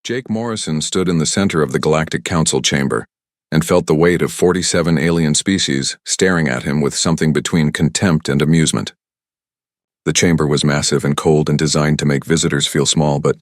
Jake Morrison stood in the center of the Galactic Council chamber and felt the weight of 47 alien species staring at him with something between contempt and amusement. The chamber was massive and cold and designed to make visitors feel small, but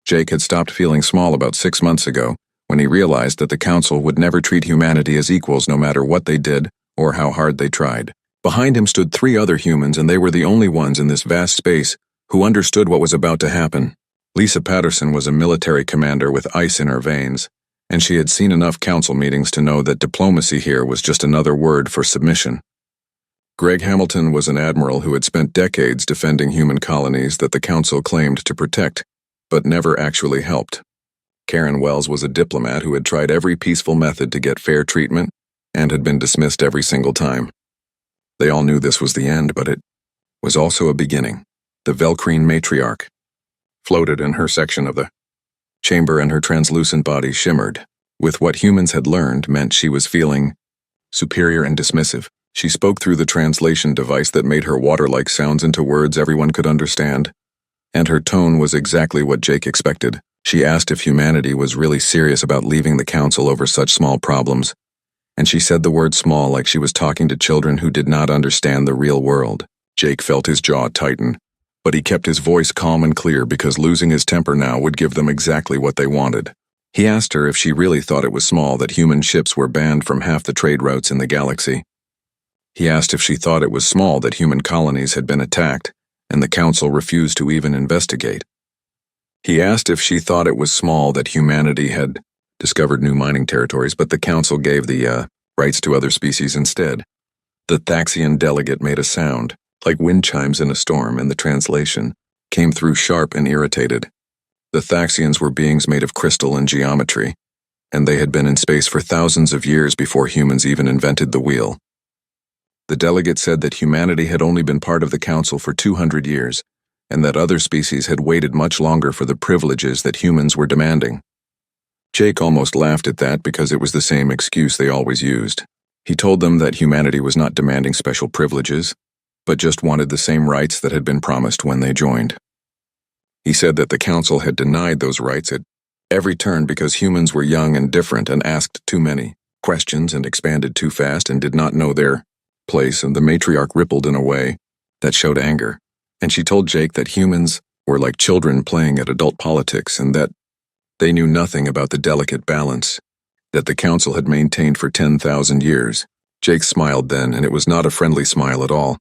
Jake had stopped feeling small about 6 months ago when he realized that the Council would never treat humanity as equals no matter what they did or how hard they tried. Behind him stood 3 other humans, and they were the only ones in this vast space who understood what was about to happen. Lisa Patterson was a military commander with ice in her veins, and she had seen enough council meetings to know that diplomacy here was just another word for submission. Greg Hamilton was an admiral who had spent decades defending human colonies that the council claimed to protect, but never actually helped. Karen Wells was a diplomat who had tried every peaceful method to get fair treatment and had been dismissed every single time. They all knew this was the end, but it was also a beginning. The Velkrine matriarch floated in her section of the chamber, and her translucent body shimmered with what humans had learned meant she was feeling superior and dismissive. She spoke through the translation device that made her water-like sounds into words everyone could understand, and her tone was exactly what Jake expected. She asked if humanity was really serious about leaving the council over such small problems, and she said the word small like she was talking to children who did not understand the real world. Jake felt his jaw tighten, but he kept his voice calm and clear because losing his temper now would give them exactly what they wanted. He asked her if she really thought it was small that human ships were banned from half the trade routes in the galaxy. He asked if she thought it was small that human colonies had been attacked, and the council refused to even investigate. He asked if she thought it was small that humanity had discovered new mining territories, but the council gave the rights to other species instead. The Thaxian delegate made a sound, like wind chimes in a storm, and the translation came through sharp and irritated. The Thaxians were beings made of crystal and geometry, and they had been in space for thousands of years before humans even invented the wheel. The delegate said that humanity had only been part of the council for 200 years, and that other species had waited much longer for the privileges that humans were demanding. Jake almost laughed at that because it was the same excuse they always used. He told them that humanity was not demanding special privileges, but just wanted the same rights that had been promised when they joined. He said that the council had denied those rights at every turn because humans were young and different and asked too many questions and expanded too fast and did not know their place, and the matriarch rippled in a way that showed anger. And she told Jake that humans were like children playing at adult politics and that they knew nothing about the delicate balance that the council had maintained for 10,000 years. Jake smiled then, and it was not a friendly smile at all.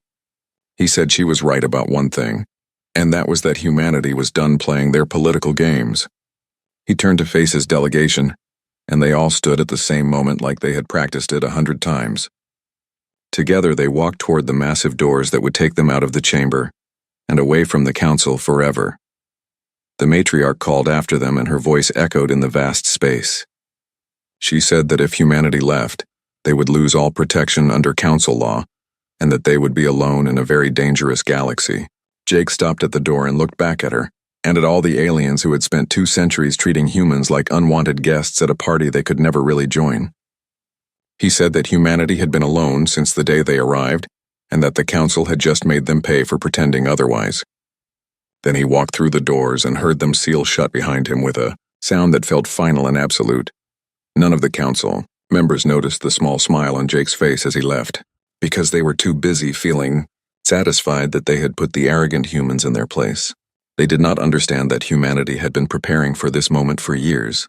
He said she was right about one thing, and that was that humanity was done playing their political games. He turned to face his delegation, and they all stood at the same moment like they had practiced it 100 times. Together they walked toward the massive doors that would take them out of the chamber and away from the council forever. The matriarch called after them, and her voice echoed in the vast space. She said that if humanity left, they would lose all protection under council law, and that they would be alone in a very dangerous galaxy. Jake stopped at the door and looked back at her, and at all the aliens who had spent 2 centuries treating humans like unwanted guests at a party they could never really join. He said that humanity had been alone since the day they arrived, and that the council had just made them pay for pretending otherwise. Then he walked through the doors and heard them seal shut behind him with a sound that felt final and absolute. None of the council members noticed the small smile on Jake's face as he left, because they were too busy feeling satisfied that they had put the arrogant humans in their place. They did not understand that humanity had been preparing for this moment for years.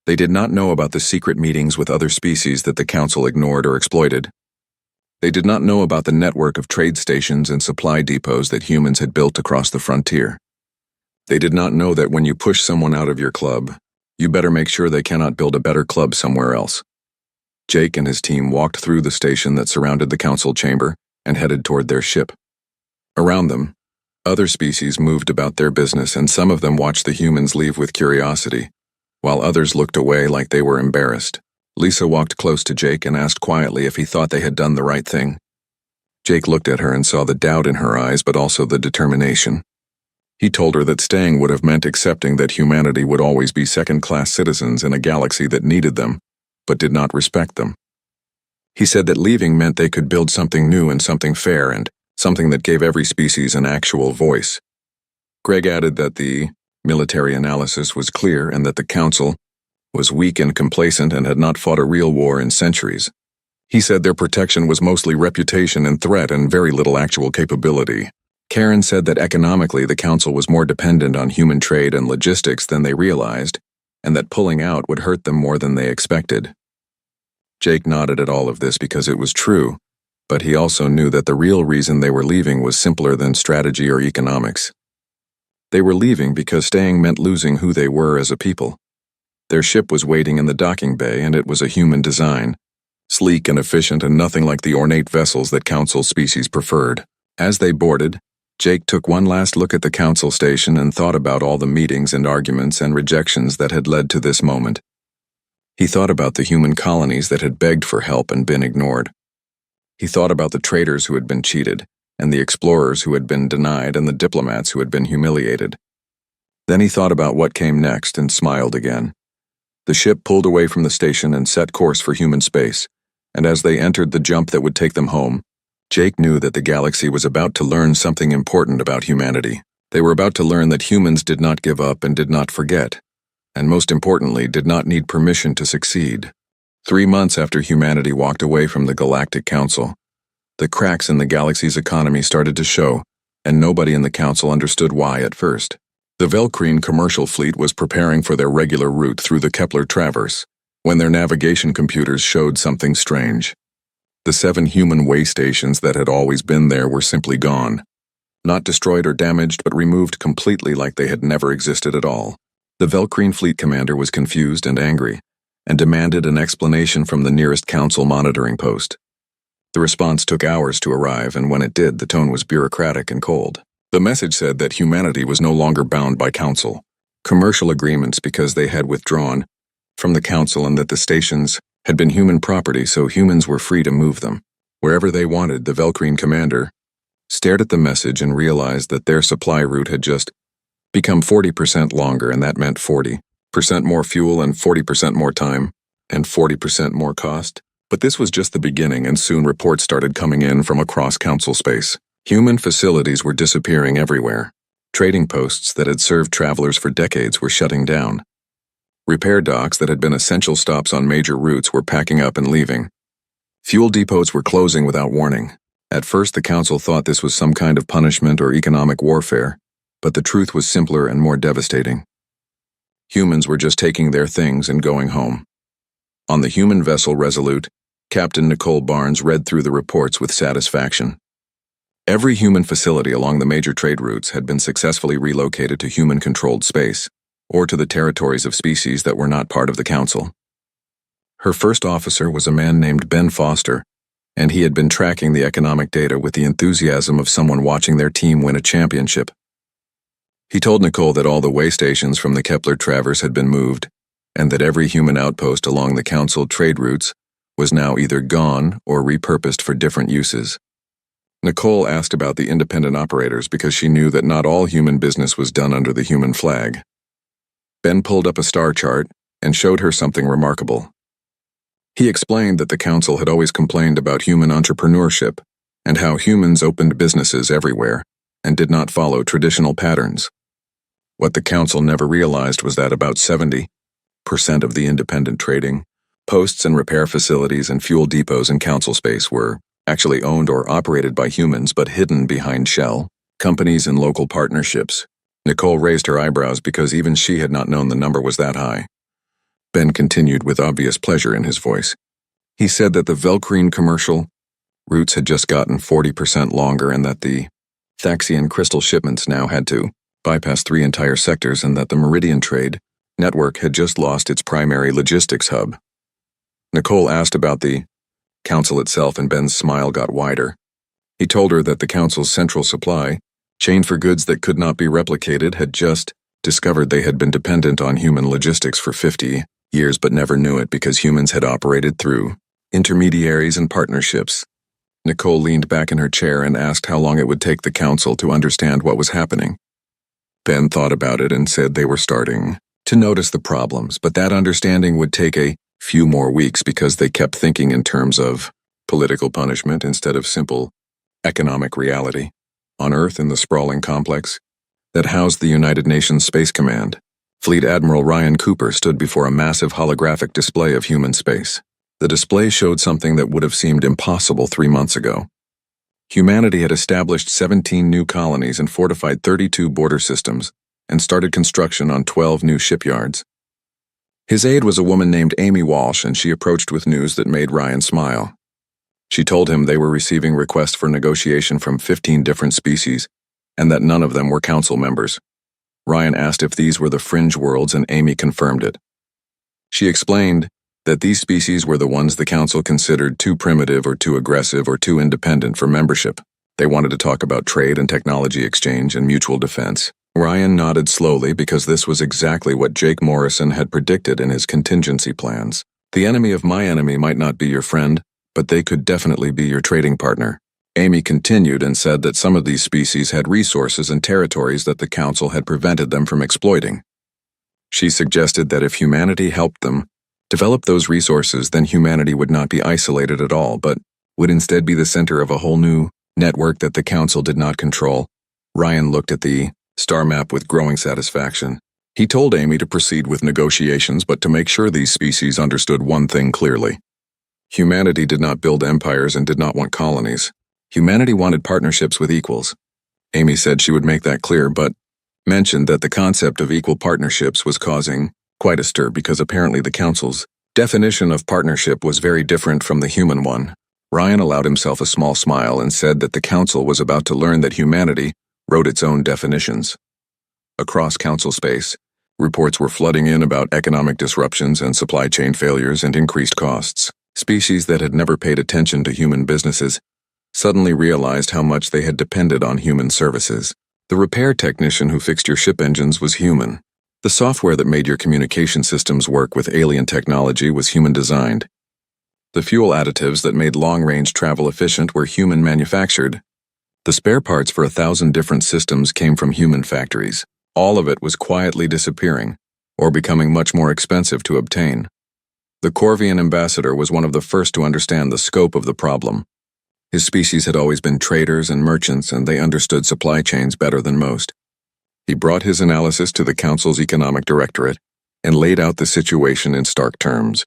They did not know about the secret meetings with other species that the council ignored or exploited. They did not know about the network of trade stations and supply depots that humans had built across the frontier. They did not know that when you push someone out of your club, you better make sure they cannot build a better club somewhere else. Jake and his team walked through the station that surrounded the council chamber and headed toward their ship. Around them, other species moved about their business, and some of them watched the humans leave with curiosity, while others looked away like they were embarrassed. Lisa walked close to Jake and asked quietly if he thought they had done the right thing. Jake looked at her and saw the doubt in her eyes, but also the determination. He told her that staying would have meant accepting that humanity would always be second-class citizens in a galaxy that needed them, but did not respect them. He said that leaving meant they could build something new and something fair and something that gave every species an actual voice. Greg added that the Military analysis was clear, and that the council was weak and complacent and had not fought a real war in centuries. He said their protection was mostly reputation and threat and very little actual capability. Karen said that economically the council was more dependent on human trade and logistics than they realized, and that pulling out would hurt them more than they expected. Jake nodded at all of this because it was true, but he also knew that the real reason they were leaving was simpler than strategy or economics. They were leaving because staying meant losing who they were as a people. Their ship was waiting in the docking bay, and it was a human design, sleek and efficient and nothing like the ornate vessels that council species preferred. As they boarded, Jake took one last look at the council station and thought about all the meetings and arguments and rejections that had led to this moment. He thought about the human colonies that had begged for help and been ignored. He thought about the traders who had been cheated, and the explorers who had been denied, and the diplomats who had been humiliated. Then he thought about what came next and smiled again. The ship pulled away from the station and set course for human space, and as they entered the jump that would take them home, Jake knew that the galaxy was about to learn something important about humanity. They were about to learn that humans did not give up and did not forget, and most importantly, did not need permission to succeed. 3 months after humanity walked away from the Galactic Council, the cracks in the galaxy's economy started to show, and nobody in the council understood why at first. The Velkreen commercial fleet was preparing for their regular route through the Kepler Traverse, when their navigation computers showed something strange. The 7 human way stations that had always been there were simply gone. Not destroyed or damaged, but removed completely like they had never existed at all. The Velkreen fleet commander was confused and angry, and demanded an explanation from the nearest council monitoring post. The response took hours to arrive, and when it did, the tone was bureaucratic and cold. The message said that humanity was no longer bound by council commercial agreements because they had withdrawn from the council, and that the stations had been human property, so humans were free to move them wherever they wanted. The Velkreen commander stared at the message and realized that their supply route had just become 40% longer, and that meant 40% more fuel and 40% more time and 40% more cost. But this was just the beginning, and soon reports started coming in from across council space. Human facilities were disappearing everywhere. Trading posts that had served travelers for decades were shutting down. Repair docks that had been essential stops on major routes were packing up and leaving. Fuel depots were closing without warning. At first, the council thought this was some kind of punishment or economic warfare, but the truth was simpler and more devastating. Humans were just taking their things and going home. On the human vessel Resolute, Captain Nicole Barnes read through the reports with satisfaction. Every human facility along the major trade routes had been successfully relocated to human-controlled space, or to the territories of species that were not part of the council. Her first officer was a man named Ben Foster, and he had been tracking the economic data with the enthusiasm of someone watching their team win a championship. He told Nicole that all the way stations from the Kepler Traverse had been moved, and that every human outpost along the council trade routes was now either gone or repurposed for different uses. Nicole asked about the independent operators because she knew that not all human business was done under the human flag. Ben pulled up a star chart and showed her something remarkable. He explained that the council had always complained about human entrepreneurship and how humans opened businesses everywhere and did not follow traditional patterns. What the council never realized was that about 70% of the independent trading, posts and repair facilities and fuel depots in council space were actually owned or operated by humans but hidden behind shell companies and local partnerships. Nicole raised her eyebrows because even she had not known the number was that high. Ben continued with obvious pleasure in his voice. He said that the Velkreen commercial routes had just gotten 40% longer, and that the Thaxian crystal shipments now had to bypass 3 entire sectors, and that the Meridian trade network had just lost its primary logistics hub. Nicole asked about the council itself, and Ben's smile got wider. He told her that the council's central supply chain for goods that could not be replicated had just discovered they had been dependent on human logistics for 50 years but never knew it because humans had operated through intermediaries and partnerships. Nicole leaned back in her chair and asked how long it would take the council to understand what was happening. Ben thought about it and said they were starting to notice the problems, but that understanding would take a few more weeks because they kept thinking in terms of political punishment instead of simple economic reality. On Earth, in the sprawling complex, that housed the United Nations Space Command. Fleet Admiral Ryan Cooper stood before a massive holographic display of human space. The display showed something that would have seemed impossible 3 months ago. Humanity had established 17 new colonies and fortified 32 border systems, and started construction on 12 new shipyards. His aide was a woman named Amy Walsh, and she approached with news that made Ryan smile. She told him they were receiving requests for negotiation from 15 different species, and that none of them were council members. Ryan asked if these were the fringe worlds, and Amy confirmed it. She explained that these species were the ones the council considered too primitive or too aggressive or too independent for membership. They wanted to talk about trade and technology exchange and mutual defense. Ryan nodded slowly because this was exactly what Jake Morrison had predicted in his contingency plans. The enemy of my enemy might not be your friend, but they could definitely be your trading partner. Amy continued and said that some of these species had resources and territories that the council had prevented them from exploiting. She suggested that if humanity helped them develop those resources, then humanity would not be isolated at all, but would instead be the center of a whole new network that the council did not control. Ryan looked at the star map with growing satisfaction. He told Amy to proceed with negotiations, but to make sure these species understood one thing clearly. Humanity did not build empires and did not want colonies. Humanity wanted partnerships with equals. Amy said she would make that clear, but mentioned that the concept of equal partnerships was causing quite a stir because apparently the council's definition of partnership was very different from the human one. Ryan allowed himself a small smile and said that the council was about to learn that humanity wrote its own definitions. Across council space, reports were flooding in about economic disruptions and supply chain failures and increased costs. Species that had never paid attention to human businesses suddenly realized how much they had depended on human services. The repair technician who fixed your ship engines was human. The software that made your communication systems work with alien technology was human-designed. The fuel additives that made long-range travel efficient were human-manufactured. The spare parts for 1,000 different systems came from human factories. All of it was quietly disappearing, or becoming much more expensive to obtain. The Corvian ambassador was one of the first to understand the scope of the problem. His species had always been traders and merchants, and they understood supply chains better than most. He brought his analysis to the Council's Economic Directorate and laid out the situation in stark terms.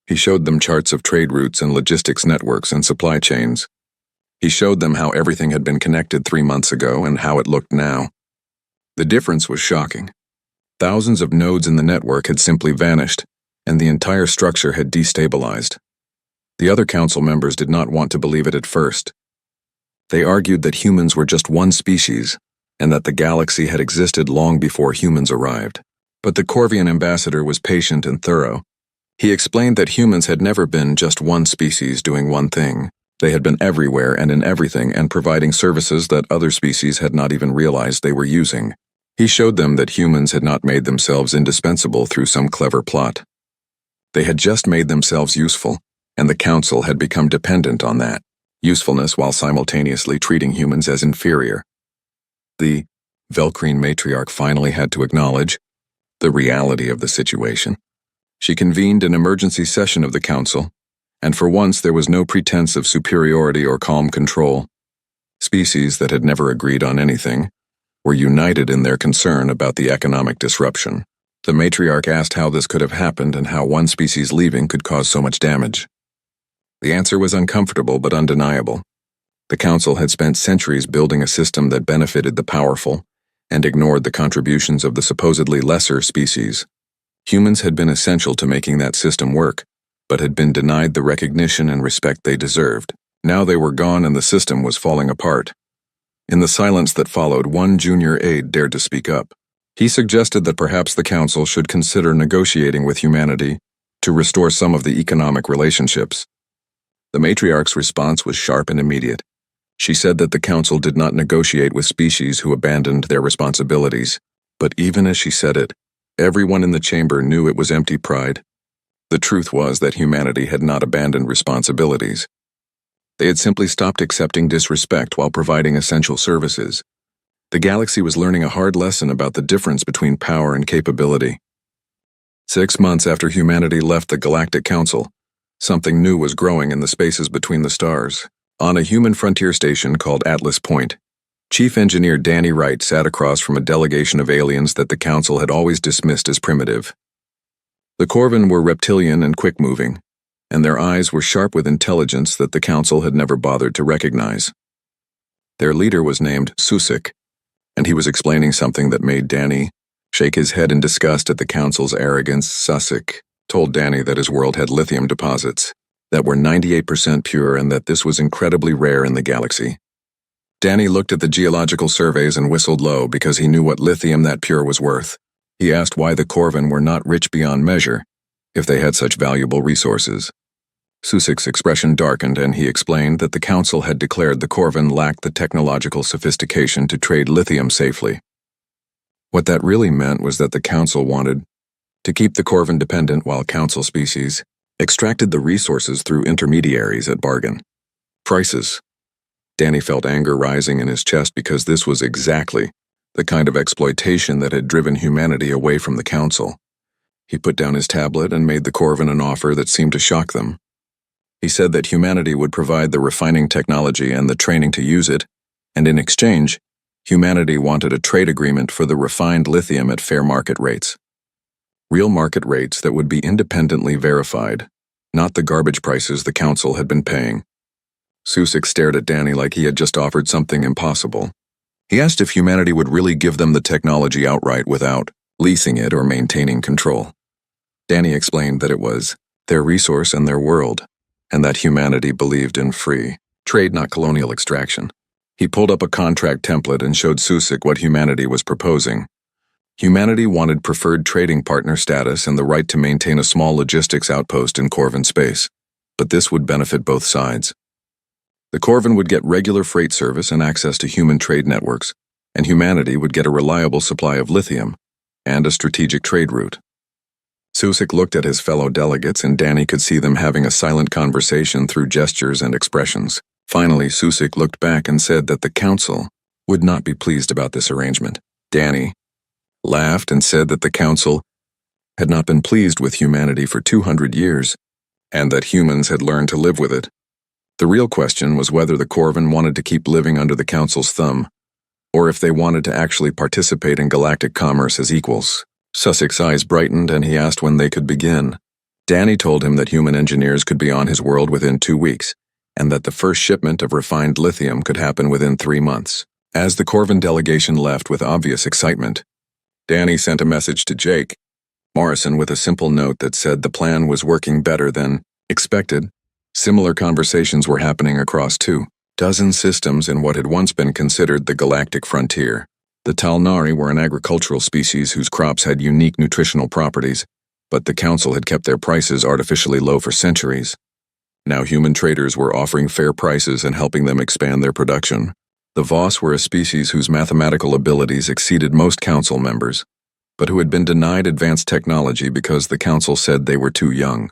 He showed them charts of trade routes and logistics networks and supply chains. He showed them how everything had been connected 3 months ago and how it looked now. The difference was shocking. Thousands of nodes in the network had simply vanished, and the entire structure had destabilized. The other council members did not want to believe it at first. They argued that humans were just one species, and that the galaxy had existed long before humans arrived. But the Corvian ambassador was patient and thorough. He explained that humans had never been just one species doing one thing. They had been everywhere and in everything and providing services that other species had not even realized they were using. He showed them that humans had not made themselves indispensable through some clever plot. They had just made themselves useful, and the council had become dependent on that usefulness while simultaneously treating humans as inferior. The Velkrine matriarch finally had to acknowledge the reality of the situation. She convened an emergency session of the council, and for once there was no pretense of superiority or calm control. Species that had never agreed on anything were united in their concern about the economic disruption. The matriarch asked how this could have happened and how one species leaving could cause so much damage. The answer was uncomfortable but undeniable. The council had spent centuries building a system that benefited the powerful and ignored the contributions of the supposedly lesser species. Humans had been essential to making that system work, but had been denied the recognition and respect they deserved. Now they were gone and the system was falling apart. In the silence that followed, one junior aide dared to speak up. He suggested that perhaps the council should consider negotiating with humanity to restore some of the economic relationships. The matriarch's response was sharp and immediate. She said that the council did not negotiate with species who abandoned their responsibilities. But even as she said it, everyone in the chamber knew it was empty pride. The truth was that humanity had not abandoned responsibilities. They had simply stopped accepting disrespect while providing essential services. The galaxy was learning a hard lesson about the difference between power and capability. 6 months after humanity left the Galactic Council, something new was growing in the spaces between the stars. On a human frontier station called Atlas Point, Chief Engineer Danny Wright sat across from a delegation of aliens that the Council had always dismissed as primitive. The Corvin were reptilian and quick-moving, and their eyes were sharp with intelligence that the Council had never bothered to recognize. Their leader was named Susik, and he was explaining something that made Danny shake his head in disgust at the Council's arrogance. Susik told Danny that his world had lithium deposits that were 98% pure and that this was incredibly rare in the galaxy. Danny looked at the geological surveys and whistled low because he knew what lithium that pure was worth. He asked why the Corvin were not rich beyond measure if they had such valuable resources. Susik's expression darkened and he explained that the Council had declared the Corvin lacked the technological sophistication to trade lithium safely. What that really meant was that the Council wanted to keep the Corvin dependent while Council species extracted the resources through intermediaries at bargain prices. Danny felt anger rising in his chest because this was exactly the kind of exploitation that had driven humanity away from the Council. He put down his tablet and made the Corvin an offer that seemed to shock them. He said that humanity would provide the refining technology and the training to use it, and in exchange, humanity wanted a trade agreement for the refined lithium at fair market rates. Real market rates that would be independently verified, not the garbage prices the Council had been paying. Susik stared at Danny like he had just offered something impossible. He asked if humanity would really give them the technology outright without leasing it or maintaining control. Danny explained that it was their resource and their world, and that humanity believed in free trade, not colonial extraction. He pulled up a contract template and showed Susik what humanity was proposing. Humanity wanted preferred trading partner status and the right to maintain a small logistics outpost in Corvin space, but this would benefit both sides. The Corvin would get regular freight service and access to human trade networks, and humanity would get a reliable supply of lithium and a strategic trade route. Susik looked at his fellow delegates and Danny could see them having a silent conversation through gestures and expressions. Finally, Susik looked back and said that the Council would not be pleased about this arrangement. Danny laughed and said that the Council had not been pleased with humanity for 200 years, and that humans had learned to live with it. The real question was whether the Corvin wanted to keep living under the Council's thumb, or if they wanted to actually participate in galactic commerce as equals. Susik's eyes brightened and he asked when they could begin. Danny told him that human engineers could be on his world within 2 weeks, and that the first shipment of refined lithium could happen within 3 months. As the Corvin delegation left with obvious excitement, Danny sent a message to Jake Morrison with a simple note that said the plan was working better than expected. Similar conversations were happening across 24 systems in what had once been considered the galactic frontier. The Talnari were an agricultural species whose crops had unique nutritional properties, but the Council had kept their prices artificially low for centuries. Now human traders were offering fair prices and helping them expand their production. The Voss were a species whose mathematical abilities exceeded most Council members, but who had been denied advanced technology because the Council said they were too young.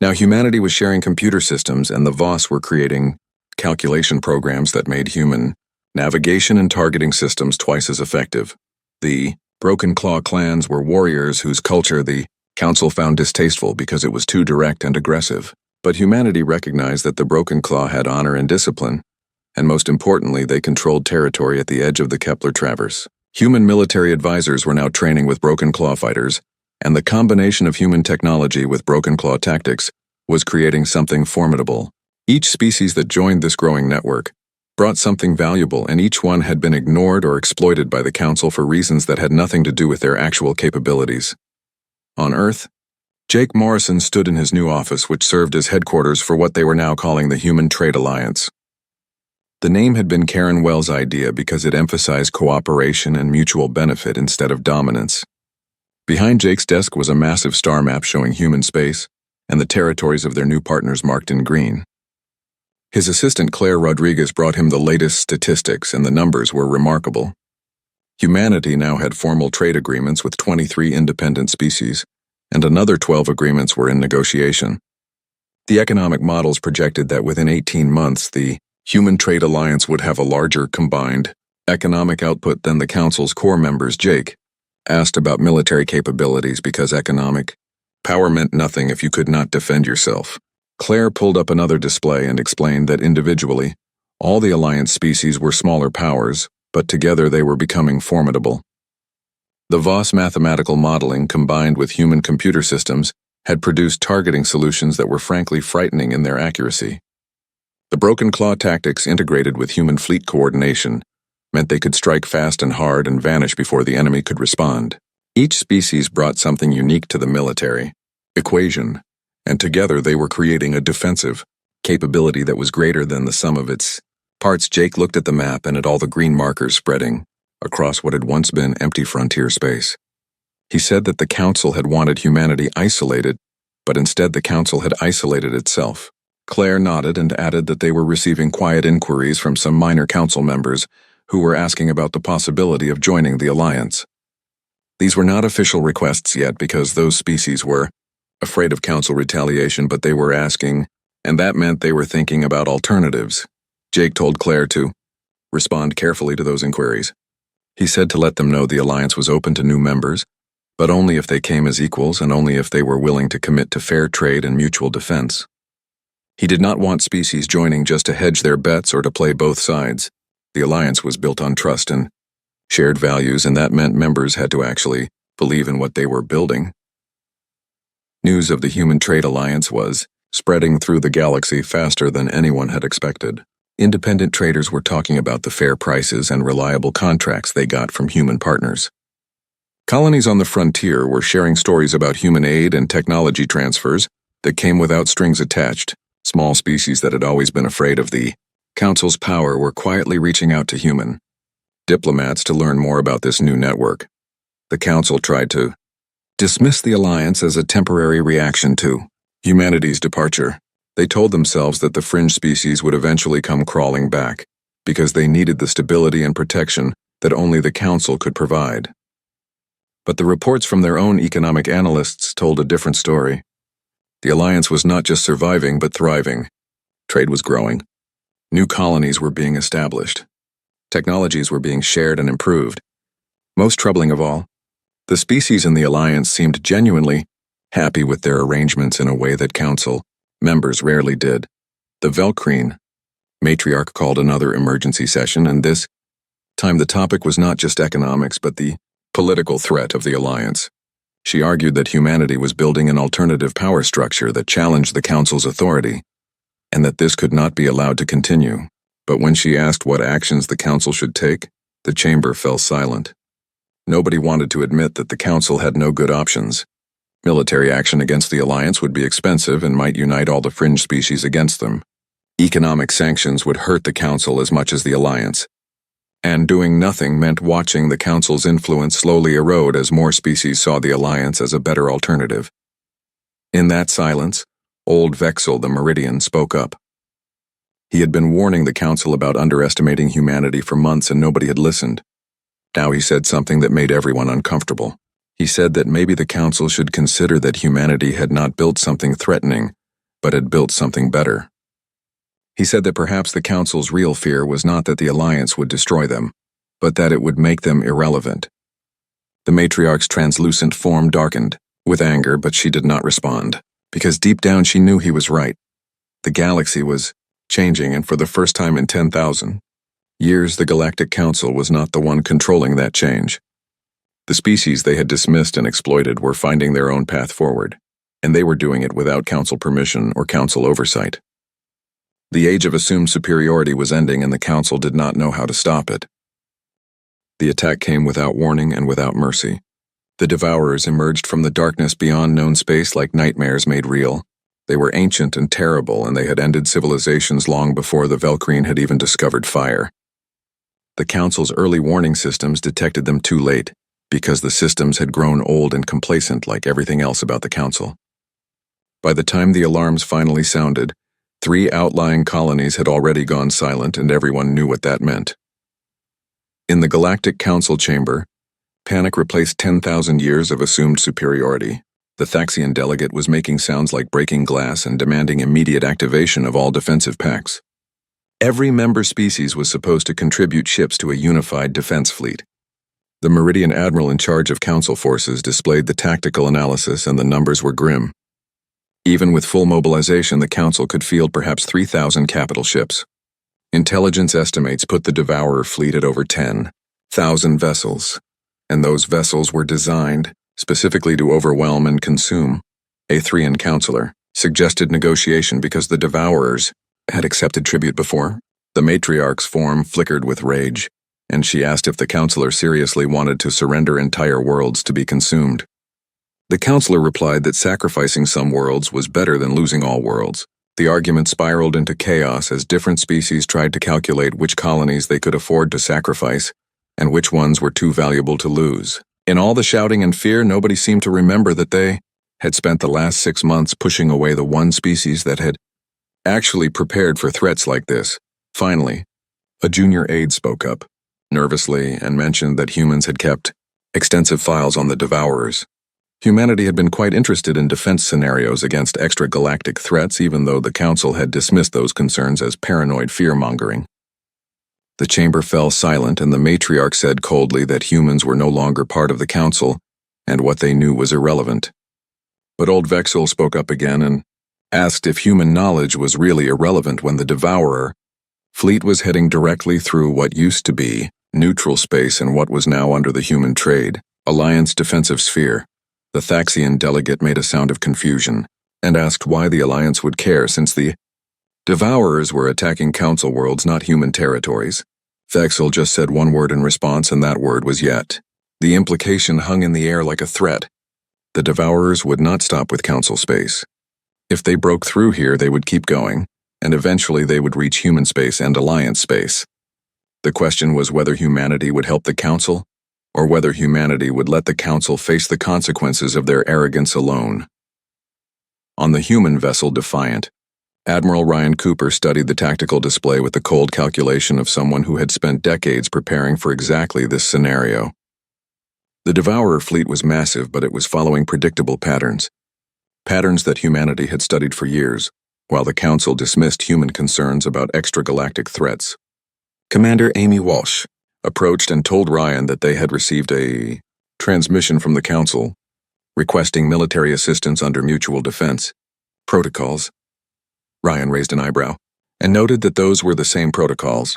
Now humanity was sharing computer systems and the Voss were creating calculation programs that made human navigation and targeting systems twice as effective. The Broken Claw clans were warriors whose culture the Council found distasteful because it was too direct and aggressive. But humanity recognized that the Broken Claw had honor and discipline, and most importantly, they controlled territory at the edge of the Kepler Traverse. Human military advisors were now training with Broken Claw fighters, and the combination of human technology with Broken Claw tactics was creating something formidable. Each species that joined this growing network brought something valuable, and each one had been ignored or exploited by the Council for reasons that had nothing to do with their actual capabilities. On Earth, Jake Morrison stood in his new office, which served as headquarters for what they were now calling the Human Trade Alliance. The name had been Karen Wells' idea because it emphasized cooperation and mutual benefit instead of dominance. Behind Jake's desk was a massive star map showing human space and the territories of their new partners marked in green. His assistant Claire Rodriguez brought him the latest statistics, and the numbers were remarkable. Humanity now had formal trade agreements with 23 independent species, and another 12 agreements were in negotiation. The economic models projected that within 18 months, the Human Trade Alliance would have a larger combined economic output than the Council's core members. Jake asked about military capabilities because economic power meant nothing if you could not defend yourself. Claire pulled up another display and explained that individually, All the Alliance species were smaller powers, but together they were becoming formidable. The Voss mathematical modeling combined with human computer systems had produced targeting solutions that were frankly frightening in their accuracy. The broken claw tactics integrated with human fleet coordination meant they could strike fast and hard and vanish before the enemy could respond. Each species brought something unique to the military equation, and together they were creating a defensive capability that was greater than the sum of its parts. Jake looked at the map and at all the green markers spreading across what had once been empty frontier space. He said that the Council had wanted humanity isolated, but instead the Council had isolated itself. Claire nodded and added that they were receiving quiet inquiries from some minor Council members who were asking about the possibility of joining the Alliance. These were not official requests yet because those species were afraid of Council retaliation, but they were asking, and that meant they were thinking about alternatives. Jake told Claire to respond carefully to those inquiries. He said to let them know the Alliance was open to new members, but only if they came as equals and only if they were willing to commit to fair trade and mutual defense. He did not want species joining just to hedge their bets or to play both sides. The Alliance was built on trust and shared values, and that meant members had to actually believe in what they were building. News of the Human Trade Alliance was spreading through the galaxy faster than anyone had expected. Independent traders were talking about the fair prices and reliable contracts they got from human partners. Colonies on the frontier were sharing stories about human aid and technology transfers that came without strings attached. Small species that had always been afraid of the Council's power were quietly reaching out to human diplomats to learn more about this new network. The Council tried to dismiss the Alliance as a temporary reaction to humanity's departure. They told themselves that the fringe species would eventually come crawling back because they needed the stability and protection that only the Council could provide. But the reports from their own economic analysts told a different story. The Alliance was not just surviving but thriving. Trade was growing. New colonies were being established. Technologies were being shared and improved. Most troubling of all, the species in the Alliance seemed genuinely happy with their arrangements in a way that Council members rarely did. The Velkreen matriarch called another emergency session, and this time the topic was not just economics but the political threat of the Alliance. She argued that humanity was building an alternative power structure that challenged the Council's authority, and that this could not be allowed to continue. But when she asked what actions the Council should take, the chamber fell silent. Nobody wanted to admit that the Council had no good options. Military action against the Alliance would be expensive and might unite all the fringe species against them. Economic sanctions would hurt the Council as much as the Alliance. And doing nothing meant watching the Council's influence slowly erode as more species saw the Alliance as a better alternative. In that silence, old Vexel the Meridian spoke up. He had been warning the Council about underestimating humanity for months and nobody had listened. Now he said something that made everyone uncomfortable. He said that maybe the Council should consider that humanity had not built something threatening, but had built something better. He said that perhaps the Council's real fear was not that the Alliance would destroy them, but that it would make them irrelevant. The matriarch's translucent form darkened with anger, but she did not respond, because deep down she knew he was right. The galaxy was changing, and for the first time in 10,000 years, the Galactic Council was not the one controlling that change. The species they had dismissed and exploited were finding their own path forward, and they were doing it without Council permission or Council oversight. The age of assumed superiority was ending, and the Council did not know how to stop it. The attack came without warning and without mercy. The Devourers emerged from the darkness beyond known space like nightmares made real. They were ancient and terrible, and they had ended civilizations long before the Velkreen had even discovered fire. The Council's early warning systems detected them too late, because the systems had grown old and complacent like everything else about the Council. By the time the alarms finally sounded, 3 outlying colonies had already gone silent, and everyone knew what that meant. In the Galactic Council chamber, panic replaced 10,000 years of assumed superiority. The Thaxian delegate was making sounds like breaking glass and demanding immediate activation of all defensive pacts. Every member species was supposed to contribute ships to a unified defense fleet. The Meridian Admiral in charge of Council forces displayed the tactical analysis, and the numbers were grim. Even with full mobilization, the Council could field perhaps 3,000 capital ships. Intelligence estimates put the Devourer fleet at over 10,000 vessels, and those vessels were designed specifically to overwhelm and consume. A3 Counselor suggested negotiation because the Devourers had accepted tribute before. The matriarch's form flickered with rage, and she asked if the counselor seriously wanted to surrender entire worlds to be consumed. The counselor replied that sacrificing some worlds was better than losing all worlds. The argument spiraled into chaos as different species tried to calculate which colonies they could afford to sacrifice and which ones were too valuable to lose. In all the shouting and fear, nobody seemed to remember that they had spent the last 6 months pushing away the one species that had actually prepared for threats like this. Finally, a junior aide spoke up, nervously, and mentioned that humans had kept extensive files on the Devourers. Humanity had been quite interested in defense scenarios against extragalactic threats, even though the Council had dismissed those concerns as paranoid fear-mongering. The chamber fell silent, and the matriarch said coldly that humans were no longer part of the Council, and what they knew was irrelevant. But old Vexel spoke up again and asked if human knowledge was really irrelevant when the Devourer fleet was heading directly through what used to be neutral space and what was now under the Human Trade Alliance defensive sphere. The Thaxian delegate made a sound of confusion and asked why the Alliance would care since the Devourers were attacking Council worlds, not human territories. Vexel just said one word in response, and that word was yet. The implication hung in the air like a threat. The Devourers would not stop with Council space. If they broke through here, they would keep going, and eventually they would reach human space and Alliance space. The question was whether humanity would help the Council, or whether humanity would let the Council face the consequences of their arrogance alone. On the human vessel Defiant, Admiral Ryan Cooper studied the tactical display with the cold calculation of someone who had spent decades preparing for exactly this scenario. The Devourer fleet was massive, but it was following predictable patterns that humanity had studied for years, while the Council dismissed human concerns about extragalactic threats. Commander Amy Walsh approached and told Ryan that they had received a transmission from the Council requesting military assistance under mutual defense protocols. Ryan raised an eyebrow and noted that those were the same protocols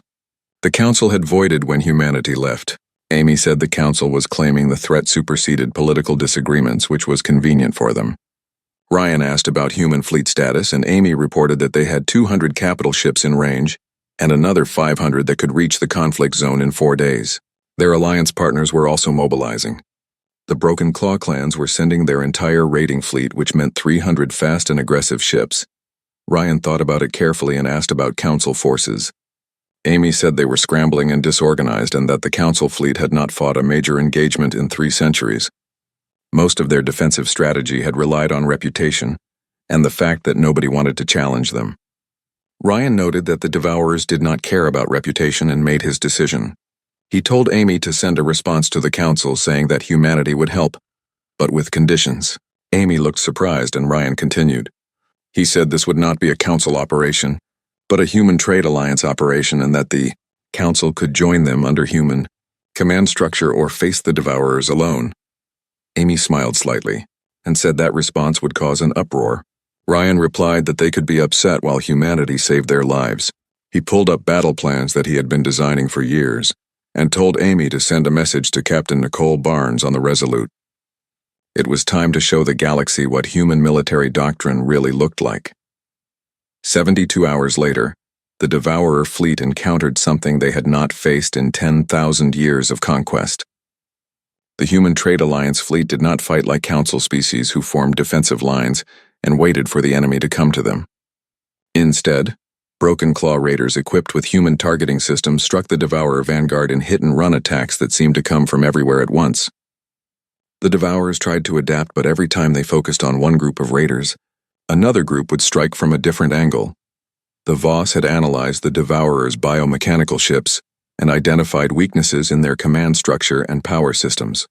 the Council had voided when humanity left. Amy said the Council was claiming the threat superseded political disagreements, which was convenient for them. Ryan asked about human fleet status, and Amy reported that they had 200 capital ships in range and another 500 that could reach the conflict zone in 4 days. Their alliance partners were also mobilizing. The Broken Claw clans were sending their entire raiding fleet, which meant 300 fast and aggressive ships. Ryan thought about it carefully and asked about Council forces. Amy said they were scrambling and disorganized and that the Council fleet had not fought a major engagement in 3 centuries. Most of their defensive strategy had relied on reputation and the fact that nobody wanted to challenge them. Ryan noted that the Devourers did not care about reputation and made his decision. He told Amy to send a response to the Council saying that humanity would help, but with conditions. Amy looked surprised, and Ryan continued. He said this would not be a Council operation, but a Human Trade Alliance operation, and that the Council could join them under human command structure or face the Devourers alone. Amy smiled slightly and said that response would cause an uproar. Ryan replied that they could be upset while humanity saved their lives. He pulled up battle plans that he had been designing for years and told Amy to send a message to Captain Nicole Barnes on the Resolute. It was time to show the galaxy what human military doctrine really looked like. 72 hours later, the Devourer fleet encountered something they had not faced in 10,000 years of conquest. The Human Trade Alliance fleet did not fight like Council species who formed defensive lines and waited for the enemy to come to them. Instead, Broken Claw raiders equipped with human targeting systems struck the Devourer vanguard in hit-and-run attacks that seemed to come from everywhere at once. The Devourers tried to adapt, but every time they focused on one group of raiders, another group would strike from a different angle. The Voss had analyzed the Devourers' biomechanical ships and identified weaknesses in their command structure and power systems.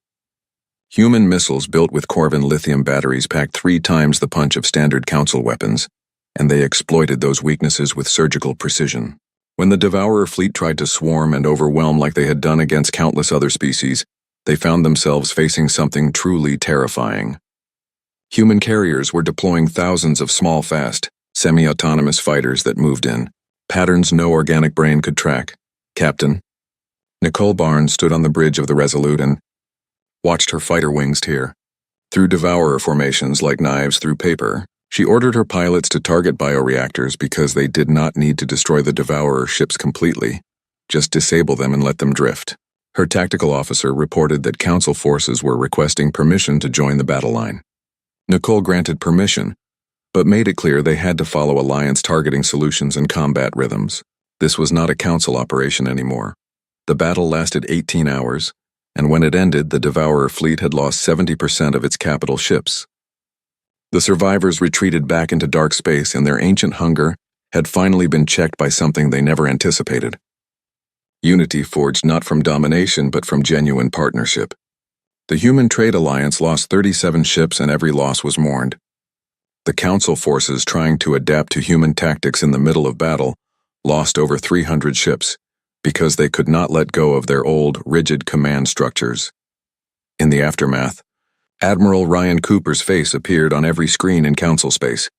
Human missiles built with Corvin lithium batteries packed 3 times the punch of standard Council weapons, and they exploited those weaknesses with surgical precision. When the Devourer fleet tried to swarm and overwhelm like they had done against countless other species, they found themselves facing something truly terrifying. Human carriers were deploying thousands of small, fast, semi-autonomous fighters that moved in patterns no organic brain could track. Captain. Nicole Barnes stood on the bridge of the Resolute and watched her fighter wings tear. Through devourer formations like knives through paper, she ordered her pilots to target bioreactors because they did not need to destroy the devourer ships completely, just disable them and let them drift. Her tactical officer reported that Council forces were requesting permission to join the battle line. Nicole granted permission, but made it clear they had to follow Alliance targeting solutions and combat rhythms. This was not a Council operation anymore. The battle lasted 18 hours, and when it ended, the Devourer fleet had lost 70% of its capital ships. The survivors retreated back into dark space, and their ancient hunger had finally been checked by something they never anticipated. Unity forged not from domination but from genuine partnership. The Human Trade Alliance lost 37 ships and every loss was mourned. The Council forces trying to adapt to human tactics in the middle of battle lost over 300 ships because they could not let go of their old, rigid command structures. In the aftermath, Admiral Ryan Cooper's face appeared on every screen in Council space.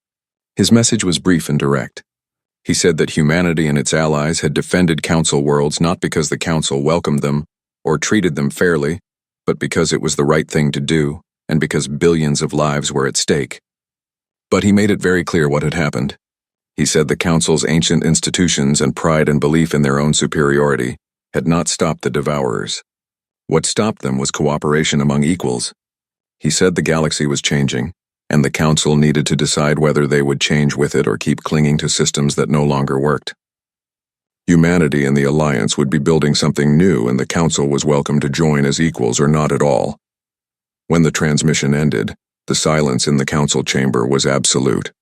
His message was brief and direct. He said that humanity and its allies had defended Council worlds not because the Council welcomed them or treated them fairly, but because it was the right thing to do and because billions of lives were at stake. But he made it very clear what had happened. He said the Council's ancient institutions and pride and belief in their own superiority had not stopped the Devourers. What stopped them was cooperation among equals. He said the galaxy was changing, and the Council needed to decide whether they would change with it or keep clinging to systems that no longer worked. Humanity and the Alliance would be building something new, and the Council was welcome to join as equals or not at all. When the transmission ended, the silence in the Council chamber was absolute.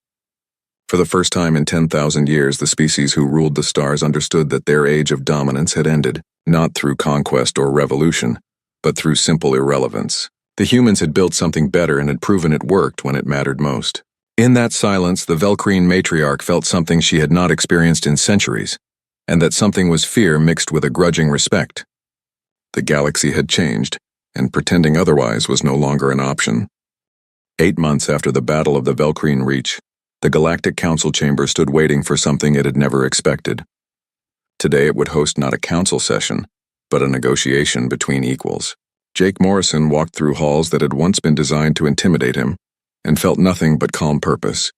For the first time in 10,000 years, the species who ruled the stars understood that their age of dominance had ended, not through conquest or revolution, but through simple irrelevance. The humans had built something better and had proven it worked when it mattered most. In that silence, the Velkreen matriarch felt something she had not experienced in centuries, and that something was fear mixed with a grudging respect. The galaxy had changed, and pretending otherwise was no longer an option. 8 months after the Battle of the Velkreen Reach, the Galactic Council chamber stood waiting for something it had never expected. Today it would host not a council session, but a negotiation between equals. Jake Morrison walked through halls that had once been designed to intimidate him, and felt nothing but calm purpose.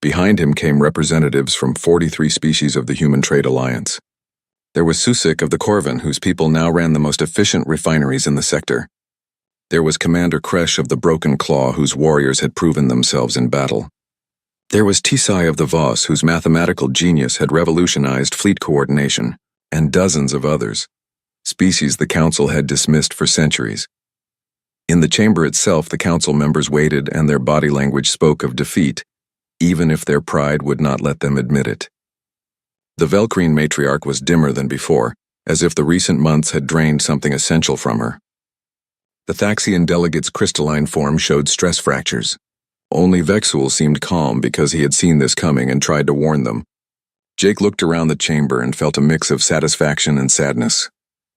Behind him came representatives from 43 species of the Human Trade Alliance. There was Susik of the Corvin, whose people now ran the most efficient refineries in the sector. There was Commander Kresh of the Broken Claw, whose warriors had proven themselves in battle. There was Tisai of the Voss, whose mathematical genius had revolutionized fleet coordination, and dozens of others, species the Council had dismissed for centuries. In the chamber itself, the Council members waited, and their body language spoke of defeat, even if their pride would not let them admit it. The Velkreen matriarch was dimmer than before, as if the recent months had drained something essential from her. The Thaxian delegate's crystalline form showed stress fractures. Only Vexul seemed calm because he had seen this coming and tried to warn them. Jake looked around the chamber and felt a mix of satisfaction and sadness.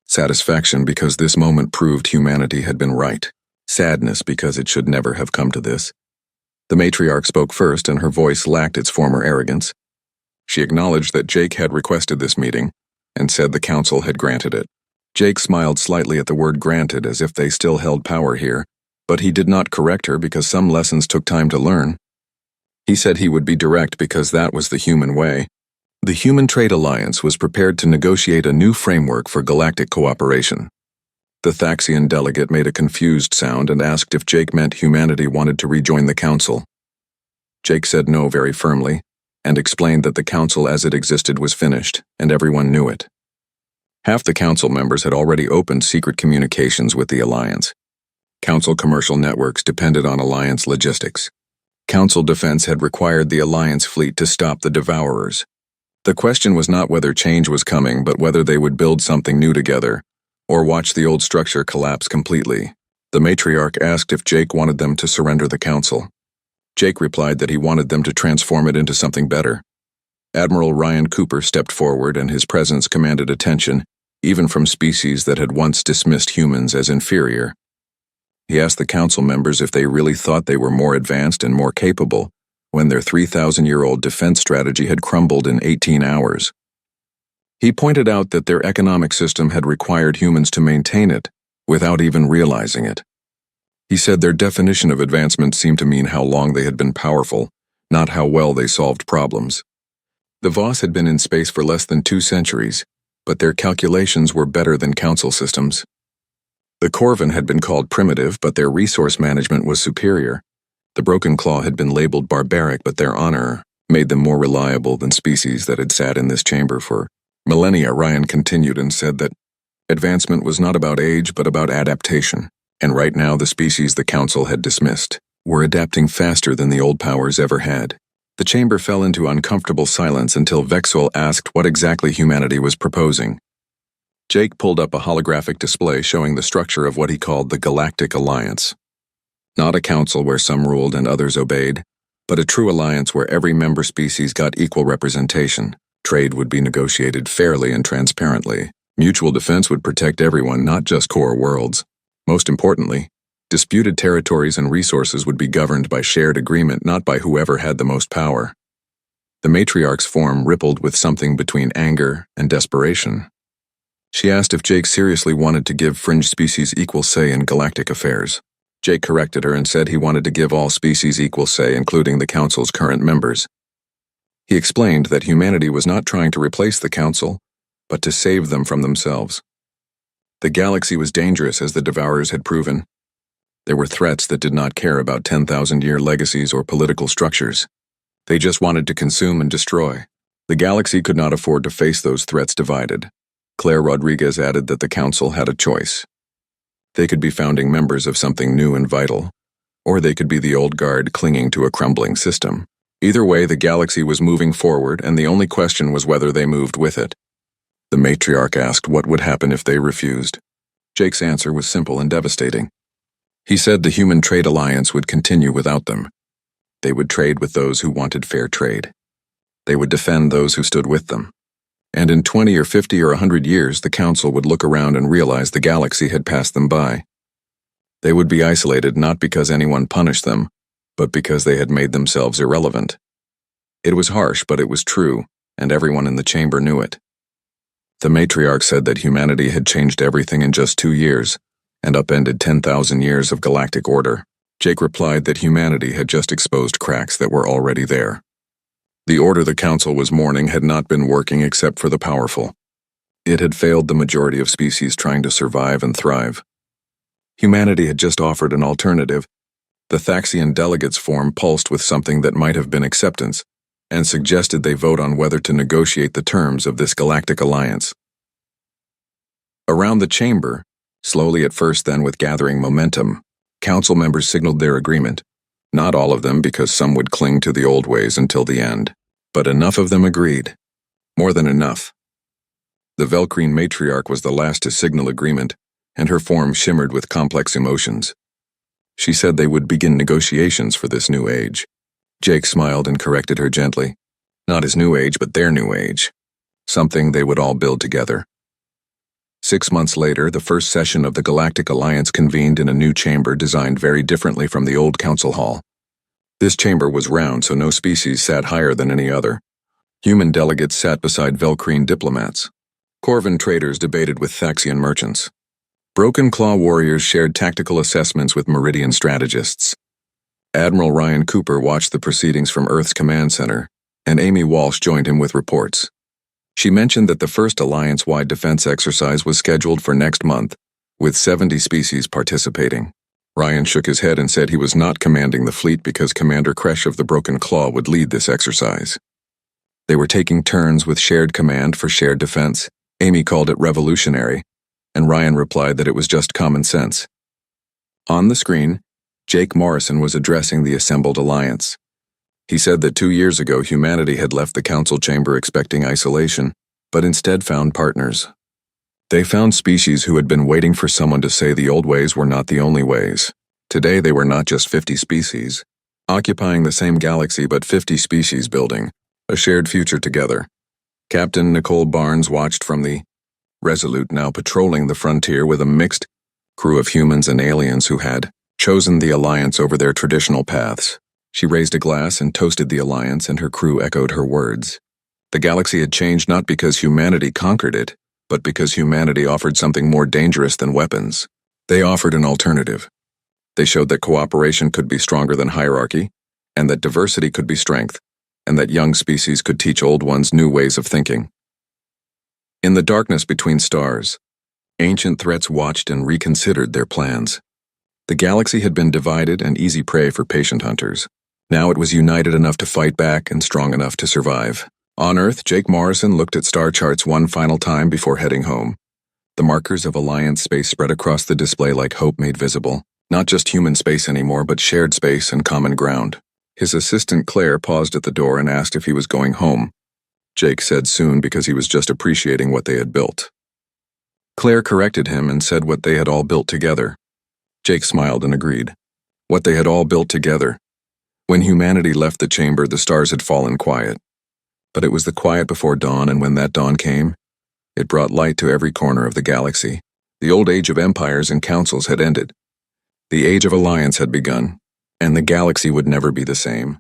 Satisfaction because this moment proved humanity had been right. Sadness because it should never have come to this. The matriarch spoke first, and her voice lacked its former arrogance. She acknowledged that Jake had requested this meeting, and said the Council had granted it. Jake smiled slightly at the word granted, as if they still held power here, but he did not correct her because some lessons took time to learn. He said he would be direct because that was the human way. The Human Trade Alliance was prepared to negotiate a new framework for galactic cooperation. The Thaxian delegate made a confused sound and asked if Jake meant humanity wanted to rejoin the Council. Jake said no very firmly, and explained that the Council as it existed was finished, and everyone knew it. Half the Council members had already opened secret communications with the Alliance. Council commercial networks depended on Alliance logistics. Council defense had required the Alliance fleet to stop the Devourers. The question was not whether change was coming, but whether they would build something new together, or watch the old structure collapse completely. The matriarch asked if Jake wanted them to surrender the Council. Jake replied that he wanted them to transform it into something better. Admiral Ryan Cooper stepped forward, and his presence commanded attention, even from species that had once dismissed humans as inferior. He asked the Council members if they really thought they were more advanced and more capable, when their 3,000-year-old defense strategy had crumbled in 18 hours. He pointed out that their economic system had required humans to maintain it without even realizing it. He said their definition of advancement seemed to mean how long they had been powerful, not how well they solved problems. The Voss had been in space for less than 2 centuries, but their calculations were better than council systems. The Corvin had been called primitive, but their resource management was superior. The Broken Claw had been labeled barbaric, but their honor made them more reliable than species that had sat in this chamber for millennia. Ryan continued and said that advancement was not about age, but about adaptation, and right now the species the council had dismissed were adapting faster than the old powers ever had. The chamber fell into uncomfortable silence until Vexwell asked what exactly humanity was proposing. Jake pulled up a holographic display showing the structure of what he called the Galactic Alliance. Not a council where some ruled and others obeyed, but a true alliance where every member species got equal representation. Trade would be negotiated fairly and transparently. Mutual defense would protect everyone, not just core worlds. Most importantly, disputed territories and resources would be governed by shared agreement, not by whoever had the most power. The matriarch's form rippled with something between anger and desperation. She asked if Jake seriously wanted to give fringe species equal say in galactic affairs. Jake corrected her and said he wanted to give all species equal say, including the Council's current members. He explained that humanity was not trying to replace the Council, but to save them from themselves. The galaxy was dangerous, as the Devourers had proven. There were threats that did not care about 10,000-year legacies or political structures. They just wanted to consume and destroy. The galaxy could not afford to face those threats divided. Claire Rodriguez added that the Council had a choice. They could be founding members of something new and vital, or they could be the old guard clinging to a crumbling system. Either way, the galaxy was moving forward, and the only question was whether they moved with it. The matriarch asked what would happen if they refused. Jake's answer was simple and devastating. He said the Human Trade Alliance would continue without them. They would trade with those who wanted fair trade. They would defend those who stood with them. And in 20 or 50 or 100 years, the Council would look around and realize the galaxy had passed them by. They would be isolated not because anyone punished them, but because they had made themselves irrelevant. It was harsh, but it was true, and everyone in the chamber knew it. The matriarch said that humanity had changed everything in just 2 years, and upended 10,000 years of galactic order. Jake replied that humanity had just exposed cracks that were already there. The order the Council was mourning had not been working except for the powerful. It had failed the majority of species trying to survive and thrive. Humanity had just offered an alternative. The Thaxian delegates' form pulsed with something that might have been acceptance, and suggested they vote on whether to negotiate the terms of this galactic alliance. Around the chamber, slowly at first, then with gathering momentum, Council members signaled their agreement. Not all of them, because some would cling to the old ways until the end, but enough of them agreed. More than enough. The Velkreen matriarch was the last to signal agreement, and her form shimmered with complex emotions. She said they would begin negotiations for this new age. Jake smiled and corrected her gently. Not his new age, but their new age. Something they would all build together. 6 months later, the first session of the Galactic Alliance convened in a new chamber designed very differently from the old council hall. This chamber was round, so no species sat higher than any other. Human delegates sat beside Velkreen diplomats. Corvin traders debated with Thaxian merchants. Broken Claw warriors shared tactical assessments with Meridian strategists. Admiral Ryan Cooper watched the proceedings from Earth's command center, and Amy Walsh joined him with reports. She mentioned that the first alliance-wide defense exercise was scheduled for next month, with 70 species participating. Ryan shook his head and said he was not commanding the fleet because Commander Kresh of the Broken Claw would lead this exercise. They were taking turns with shared command for shared defense. Amy called it revolutionary, and Ryan replied that it was just common sense. On the screen, Jake Morrison was addressing the assembled alliance. He said that 2 years ago humanity had left the council chamber expecting isolation, but instead found partners. They found species who had been waiting for someone to say the old ways were not the only ways. Today they were not just 50 species, occupying the same galaxy, but 50 species building a shared future together. Captain Nicole Barnes watched from the Resolute, now patrolling the frontier with a mixed crew of humans and aliens who had chosen the alliance over their traditional paths. She raised a glass and toasted the Alliance, and her crew echoed her words. The galaxy had changed not because humanity conquered it, but because humanity offered something more dangerous than weapons. They offered an alternative. They showed that cooperation could be stronger than hierarchy, and that diversity could be strength, and that young species could teach old ones new ways of thinking. In the darkness between stars, ancient threats watched and reconsidered their plans. The galaxy had been divided and easy prey for patient hunters. Now it was united enough to fight back and strong enough to survive. On Earth, Jake Morrison looked at star charts one final time before heading home. The markers of Alliance space spread across the display like hope made visible. Not just human space anymore, but shared space and common ground. His assistant Claire paused at the door and asked if he was going home. Jake said soon because he was just appreciating what they had built. Claire corrected him and said what they had all built together. Jake smiled and agreed. What they had all built together. When humanity left the chamber, the stars had fallen quiet. But it was the quiet before dawn, and when that dawn came, it brought light to every corner of the galaxy. The old age of empires and councils had ended. The age of alliance had begun, and the galaxy would never be the same.